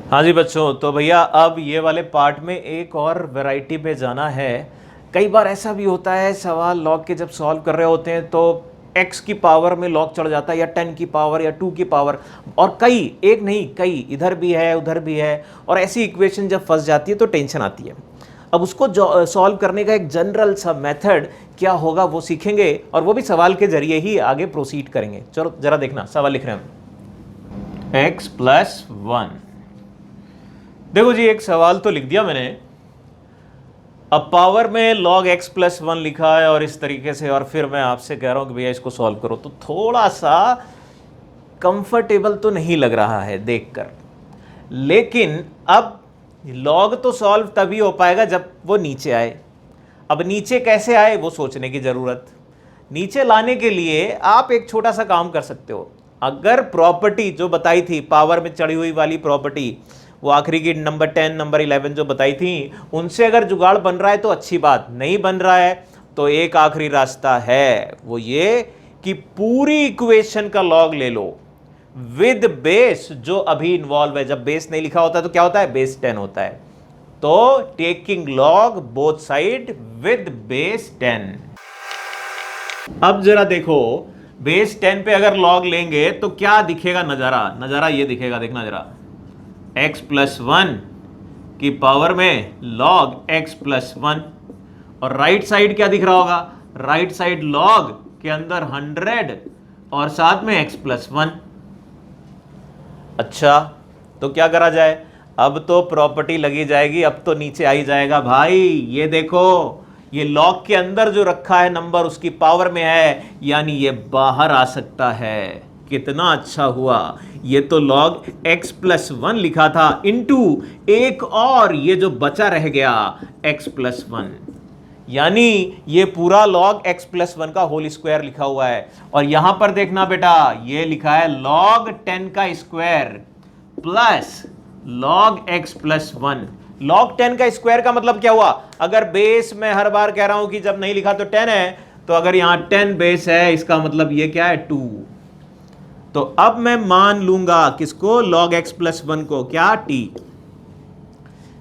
हाँ जी बच्चों, तो भैया अब ये वाले पार्ट में एक और वैरायटी पे जाना है। कई बार ऐसा भी होता है, सवाल लॉग के जब सॉल्व कर रहे होते हैं तो x की पावर में लॉग चढ़ जाता है, या 10 की पावर या 2 की पावर, और कई, एक नहीं कई, इधर भी है उधर भी है, और ऐसी इक्वेशन जब फंस जाती है तो टेंशन आती है। अब उसको सॉल्व करने का एक जनरल सा मेथड क्या होगा वो सीखेंगे, और वो भी सवाल के जरिए ही आगे प्रोसीड करेंगे। चलो जरा देखना, सवाल लिख रहे हैं हम, x+1। देखो जी, एक सवाल तो लिख दिया मैंने। अब पावर में log x+1 लिखा है और इस तरीके से, और फिर मैं आपसे कह रहा हूं कि भैया इसको सॉल्व करो, तो थोड़ा सा कंफर्टेबल तो नहीं लग रहा है देखकर। लेकिन अब log तो सॉल्व तभी हो पाएगा जब वो नीचे आए। अब नीचे कैसे आए वो सोचने की जरूरत। नीचे लाने के लिए आप एक छोटा सा काम कर सकते हो। अगर प्रॉपर्टी जो बताई थी पावर में चढ़ी हुई वाली प्रॉपर्टी, वो आखिरी की नंबर 10 नंबर 11 जो बताई थी, उनसे अगर जुगाड़ बन रहा है तो अच्छी बात, नहीं बन रहा है तो एक आखिरी रास्ता है, वो ये कि पूरी इक्वेशन का लॉग ले लो विद बेस जो अभी इन्वॉल्व है। जब बेस नहीं लिखा होता तो क्या होता है, बेस 10 होता है। तो taking log both side with base 10। अब जरा देखो, बेस 10 पे अगर लॉग लेंगे तो क्या दिखेगा नजारा, नजारा ये दिखेगा, देखना जरा, x+1 की पावर में log x+1, और राइट साइड क्या दिख रहा होगा, राइट साइड log के अंदर 100 और साथ में x+1। अच्छा, तो क्या करा जाए, अब तो प्रॉपर्टी लगी जाएगी, अब तो नीचे आ ही जाएगा भाई। ये देखो, ये लॉग के अंदर जो रखा है नंबर उसकी पावर में है, यानी ये बाहर आ सकता है। कितना अच्छा हुआ, ये तो log x+1 लिखा था इनटू एक और ये जो बचा रह गया x+1, यानी ये पूरा log x+1 का होल स्क्वायर लिखा हुआ है। और यहां पर देखना बेटा, ये लिखा है log 10 का square plus log x+1। log 10 का स्क्वायर का मतलब क्या हुआ, अगर बेस में हर बार कह रहा हूं कि जब नहीं लिखा तो 10 है, तो अगर यहां 10 बेस है इसका मतलब ये क्या है, 2। तो अब मैं मान लूंगा किसको, log x+1 को, क्या, t।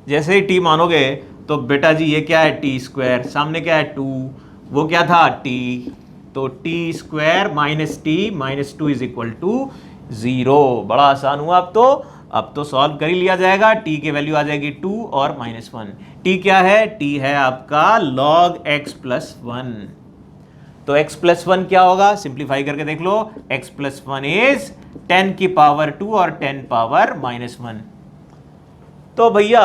जैसे ही t मानोगे तो बेटा जी ये क्या है, t², सामने क्या है 2, वो क्या था t, तो t² minus t minus 2 is equal to 0। बड़ा आसान हुआ। अब तो सॉल्व कर ही लिया जाएगा। t की वैल्यू आ जाएगी 2 और -1। t क्या है, t है आपका log x+1। तो x+1 क्या होगा, सिंप्लीफाई करके देख लो, x+1 इज 10 की पावर 2 और 10 पावर -1। तो भैया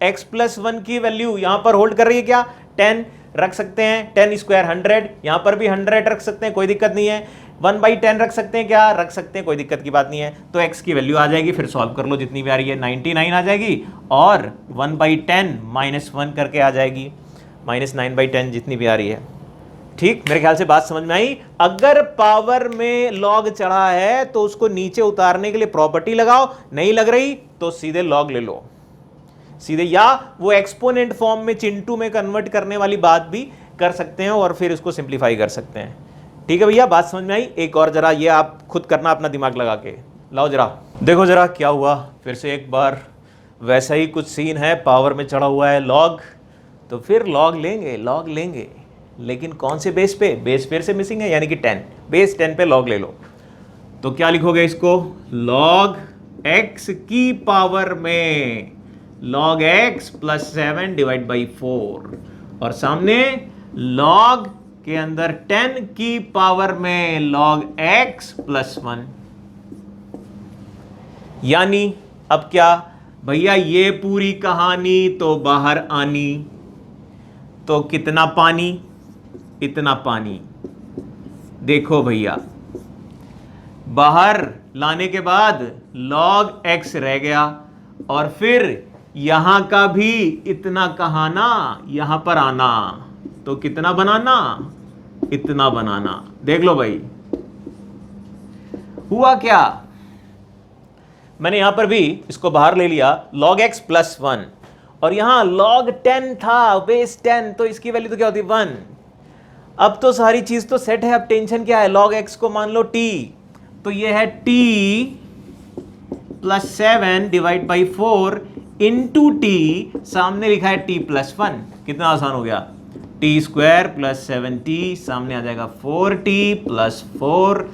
x+1 की वैल्यू यहां पर होल्ड कर रही है क्या, 10 रख सकते हैं, 10² 100, यहां पर भी 100 रख सकते हैं, कोई दिक्कत नहीं है। 1/10 रख सकते हैं क्या, रख सकते हैं, कोई दिक्कत की बात नहीं है। तो x की वैल्यू आ जाएगी, फिर सॉल्व कर लो, जितनी भी आ रही है 99 आ जाएगी, और 1/10 -1 करके आ जाएगी, -9/10 जितनी भी आ रही है। ठीक, मेरे ख्याल से बात समझ में आई। अगर पावर में लॉग चढ़ा है तो उसको नीचे उतारने के लिए प्रॉपर्टी लगाओ, नहीं लग रही तो सीधे लॉग ले लो सीधे, या वो एक्सपोनेंट फॉर्म में चिंटू में कन्वर्ट करने वाली बात भी कर सकते हैं और फिर उसको सिंप्लीफाई कर सकते हैं। ठीक है भैया, बात समझ में आई। एक और जरा ये आप खुद करना अपना दिमाग लगा के, लाओ जरा देखो जरा क्या हुआ। फिर से एक बार वैसा ही कुछ सीन है, पावर में चढ़ा हुआ है लॉग, तो फिर लॉग लेंगे, लेकिन कौन से बेस पे, बेस फिर से मिसिंग है, यानी कि 10, बेस 10 पे लॉग ले लो। तो क्या लिखोगे इसको, log x की पावर में log x + 7 डिवाइड बाई 4, और सामने log के अंदर 10 की पावर में log x + 1। यानी अब क्या भैया, ये पूरी कहानी तो बाहर आनी, तो कितना पानी, इतना पानी। देखो भैया, बाहर लाने के बाद log x रह गया, और फिर यहां का भी इतना कहाना यहां पर आना, तो कितना बनाना, इतना बनाना। देख लो भाई हुआ क्या, मैंने यहां पर भी इसको बाहर ले लिया, log x + 1, और यहां log 10 था, बेस 10, तो इसकी वैल्यू तो क्या होती, 1। अब तो सारी चीज तो सेट है, अब टेंशन क्या है, log x को मान लो t, तो ये है t plus 7 divide by 4 into T, सामने लिखा है t प्लस 1, कितना आसान हो गया, टी स्क्वायर प्लस 7t, सामने आ जाएगा 4t प्लस 4,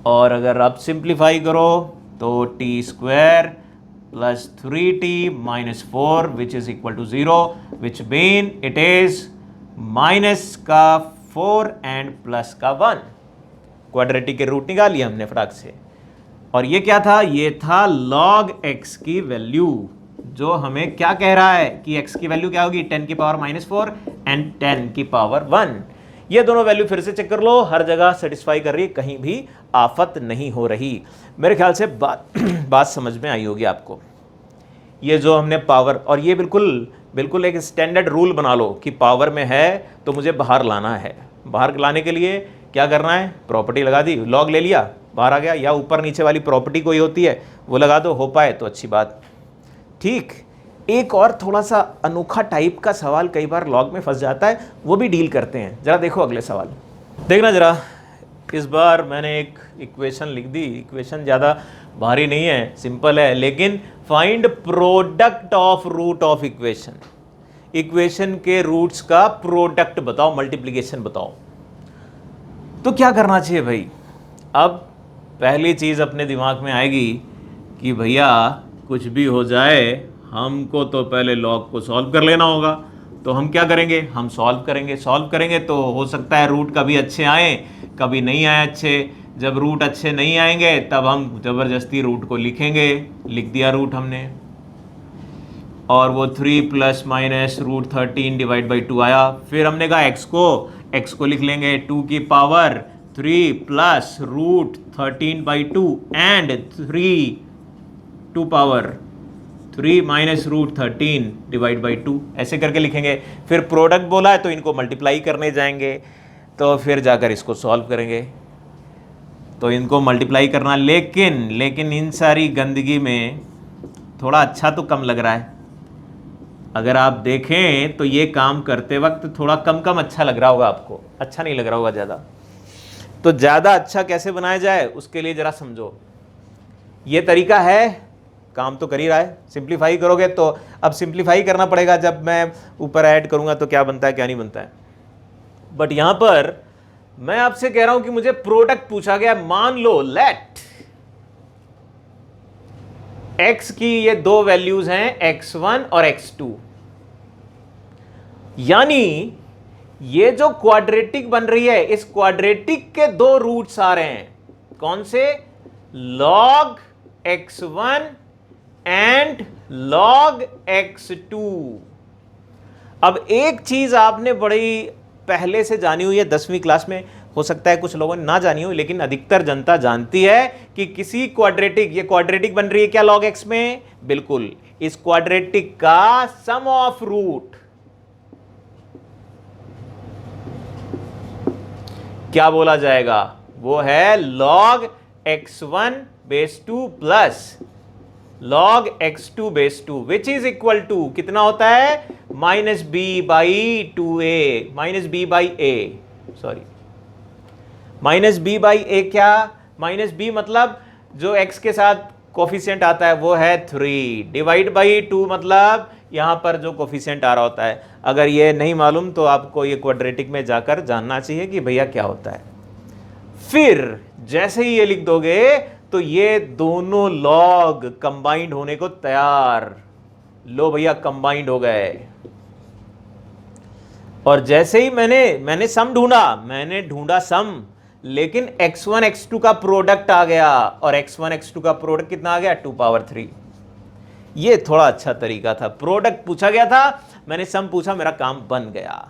और अगर आप सिंप्लीफाई करो तो T square plus 3t minus 4 which is equal to 0, which mean it is minus का 4 एंड प्लस का 1। क्वाड्रेटिक के रूट निकाल लिया हमने फटाक से। और ये क्या था, ये था log x की वैल्यू, जो हमें क्या कह रहा है कि x की वैल्यू क्या होगी, 10 की पावर माइनस 4 एंड 10 की पावर 1। ये दोनों वैल्यू फिर से चेक कर लो, हर जगह सेटिस्फाई कर रही है, कहीं भी आफत नहीं हो रही। मेरे ख्याल से बात समझ में आई होगी आपको। ये जो हमने पावर, और ये बिल्कुल एक स्टैंडर्ड रूल बना लो कि पावर में है तो मुझे बाहर लाना है। बाहर लाने के लिए क्या करना है, प्रॉपर्टी लगा दी, लॉग ले लिया, बाहर आ गया, या ऊपर नीचे वाली प्रॉपर्टी कोई होती है वो लगा दो, हो पाए तो अच्छी बात। ठीक, एक और थोड़ा सा अनोखा टाइप का सवाल कई बार लॉग में फंस जाता है, वो भी डील करते हैं। जरा देखो अगले सवाल, देखना जरा। इस बार मैंने एक इक्वेशन लिख दी, इक्वेशन ज़्यादा भारी नहीं है, सिंपल है, लेकिन find product of root of equation. Equation के रूट्स का प्रोडक्ट बताओ, मल्टीप्लिकेशन बताओ। तो क्या करना चाहिए भाई, अब पहली चीज़ अपने दिमाग में आएगी कि भैया कुछ भी हो जाए हमको तो पहले लॉग को सॉल्व कर लेना होगा। तो हम क्या करेंगे, हम सॉल्व करेंगे तो हो सकता है रूट कभी अच्छे आए कभी नहीं आए अच्छे। जब रूट अच्छे नहीं आएंगे तब हम ज़बरदस्ती रूट को लिखेंगे, लिख दिया रूट हमने, और वो 3 plus minus root 13 divide by 2 आया। फिर हमने कहा x को लिख लेंगे 2 की power 3 plus root 13 by 2 and 3 2 power 3 minus root 13 divide by 2, ऐसे करके लिखेंगे। फिर प्रोडक्ट बोला है तो इनको मल्टीप्लाई करने जाएंगे, तो फिर जाकर इसको सॉल्व करेंगे, तो इनको मल्टीप्लाई करना। लेकिन इन सारी गंदगी में थोड़ा अच्छा तो कम लग रहा है। अगर आप देखें तो ये काम करते वक्त थोड़ा कम अच्छा लग रहा होगा आपको, अच्छा नहीं लग रहा होगा ज़्यादा। तो ज़्यादा अच्छा कैसे बनाया जाए उसके लिए ज़रा समझो। ये तरीका है, काम तो कर ही रहा है। सिंप्लीफाई करोगे तो अब सिंप्लीफाई करना पड़ेगा, जब मैं ऊपर ऐड करूंगा तो क्या बनता है क्या नहीं बनता है। बट यहां पर मैं आपसे कह रहा हूं कि मुझे प्रोडक्ट पूछा गया, मान लो लेट x की ये दो वैल्यूज हैं x1 और x2, यानी ये जो क्वाड्रेटिक बन रही है इस क्वाड्रेटिक के दो रूट्स आ रहे हैं, कौन से, log x1 and log x2। अब एक चीज आपने बड़ी पहले से जानी हुई है, 10वीं क्लास में, हो सकता है कुछ लोगों ने ना जानी हो, लेकिन अधिकतर जनता जानती है कि किसी क्वाड्रेटिक, ये क्वाड्रेटिक बन रही है क्या log x में, बिल्कुल, इस क्वाड्रेटिक का सम ऑफ रूट क्या बोला जाएगा, वो है log x1 base 2 plus log x2 base 2 which is equal to कितना होता है, minus B by 2a, minus B by A, sorry minus B by A. क्या माइनस बी मतलब जो x के साथ कोफिशिएंट आता है वो है 3 डिवाइड बाई 2, मतलब यहां पर जो कोफिशिएंट आ रहा होता है। अगर ये नहीं मालूम तो आपको ये क्वाड्रेटिक में जाकर जानना चाहिए कि भैया क्या होता है। फिर जैसे ही ये लिख दोगे तो ये दोनों लॉग कंबाइंड होने को तैयार, लो भैया कंबाइंड हो गए। और जैसे ही मैंने सम ढूंढा, मैंने ढूंढा सम, लेकिन x1 x2 का प्रोडक्ट आ गया, और x1 x2 का प्रोडक्ट कितना आ गया, 2 पावर 3। ये थोड़ा अच्छा तरीका था, प्रोडक्ट पूछा गया था, मैंने सम पूछा, मेरा काम बन गया।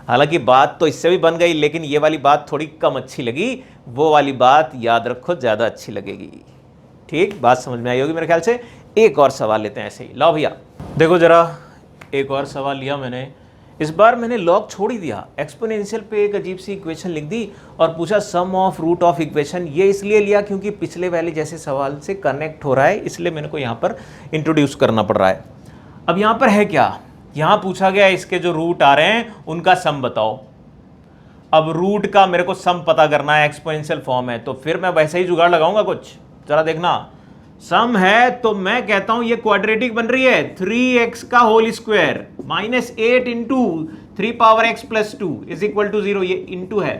हालांकि बात तो इससे भी बन गई, लेकिन ये वाली बात थोड़ी कम अच्छी लगी, वो वाली बात याद रखो ज़्यादा अच्छी लगेगी। ठीक, बात समझ में आई होगी मेरे ख्याल से। एक और सवाल लेते हैं ऐसे ही, लाओ भैया देखो जरा, एक और सवाल लिया मैंने। इस बार मैंने लॉग छोड़ ही दिया, एक्सपोनेंशियल पे एक अजीब सी इक्वेशन लिख दी और पूछा सम ऑफ रूट ऑफ इक्वेशन। ये इसलिए लिया क्योंकि पिछले वाले जैसे सवाल से कनेक्ट हो रहा है, इसलिए मेरे को यहाँ पर इंट्रोड्यूस करना पड़ रहा है। अब यहाँ पर है क्या, यहाँ पूछा गया इसके जो रूट आ रहे हैं उनका सम बताओ। अब रूट का मेरे को सम पता करना है, एक्सपोनेंशियल फॉर्म है, तो फिर मैं वैसे ही जुगाड़ लगाऊंगा कुछ, जरा देखना। सम है तो मैं कहता हूं ये क्वाड्रेटिक बन रही है। 3x का whole square minus 8 into 3 power x plus 2 is equal to 0, ये इंटू है।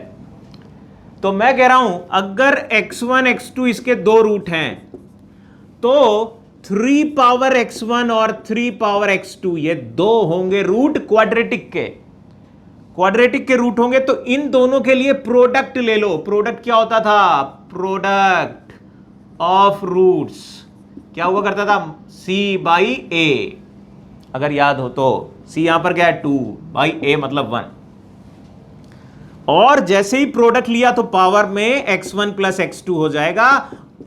तो मैं कह रहा हूं अगर x1 x2 इसके दो रूट हैं तो 3 पावर x1 और 3 पावर x2 ये दो होंगे रूट क्वाड्रेटिक के। क्वाड्रेटिक के रूट होंगे तो इन दोनों के लिए प्रोडक्ट ले लो। प्रोडक्ट क्या होता था? प्रोडक्ट ऑफ रूट्स क्या हुआ करता था? c बाई ए, अगर याद हो तो c यहां पर क्या है? 2 बाई ए मतलब 1। और जैसे ही प्रोडक्ट लिया तो पावर में x1 प्लस x2 हो जाएगा।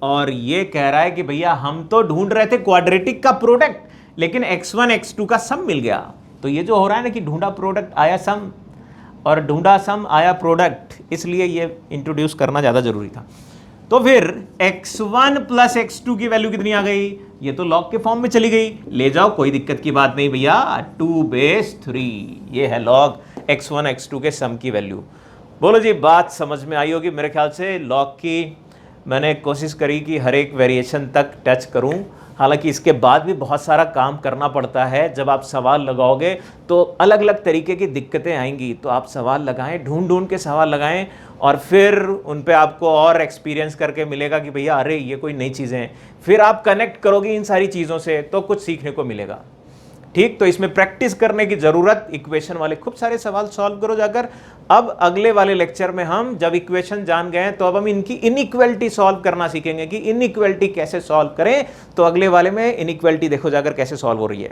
और ये कह रहा है कि भैया हम तो ढूंढ रहे थे क्वाड्रेटिक का प्रोडक्ट, लेकिन x1 x2 का सम मिल गया। तो ये जो हो रहा है ना कि ढूंढा प्रोडक्ट आया सम और ढूंढा सम आया प्रोडक्ट, इसलिए ये इंट्रोड्यूस करना ज्यादा जरूरी था। तो फिर x1 प्लस x2 की वैल्यू कितनी आ गई? ये तो लॉग के फॉर्म में चली गई, ले जाओ कोई दिक्कत की बात नहीं भैया, 2/3 ये है लॉग x1 x2 के सम की वैल्यू। बोलो जी, बात समझ में आई होगी मेरे ख्याल से। लॉग की मैंने कोशिश करी कि हर एक वेरिएशन तक टच करूं, हालांकि इसके बाद भी बहुत सारा काम करना पड़ता है। जब आप सवाल लगाओगे तो अलग अलग तरीके की दिक्कतें आएंगी, तो आप सवाल लगाएं, ढूंढ ढूंढ के सवाल लगाएं और फिर उन पे आपको और एक्सपीरियंस करके मिलेगा कि भैया अरे ये कोई नई चीज़ें हैं। फिर आप कनेक्ट करोगे इन सारी चीज़ों से तो कुछ सीखने को मिलेगा। ठीक, तो इसमें प्रैक्टिस करने की जरूरत, इक्वेशन वाले खूब सारे सवाल सॉल्व करो जाकर। अब अगले वाले लेक्चर में हम जब इक्वेशन जान गए तो अब हम इनकी इनइक्वालिटी सॉल्व करना सीखेंगे कि इनइक्वालिटी कैसे सॉल्व करें। तो अगले वाले में इनइक्वालिटी देखो जाकर कैसे सॉल्व हो रही है।